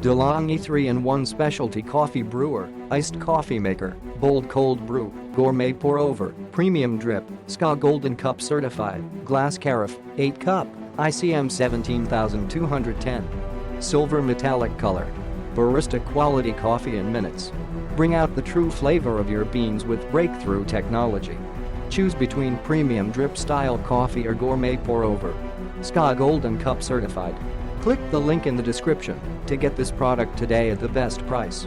DeLonghi 3-in-1 Specialty Coffee Brewer, Iced Coffee Maker, Bold Cold Brew, Gourmet Pour Over, Premium Drip, SCA Golden Cup Certified, Glass Carafe, 8 Cup, ICM 17210. Silver Metallic Color. Barista-quality coffee in minutes. Bring out the true flavor of your beans with breakthrough technology. Choose between Premium Drip Style Coffee or Gourmet Pour Over. SCA Golden Cup Certified. Click the link in the description to get this product today at the best price.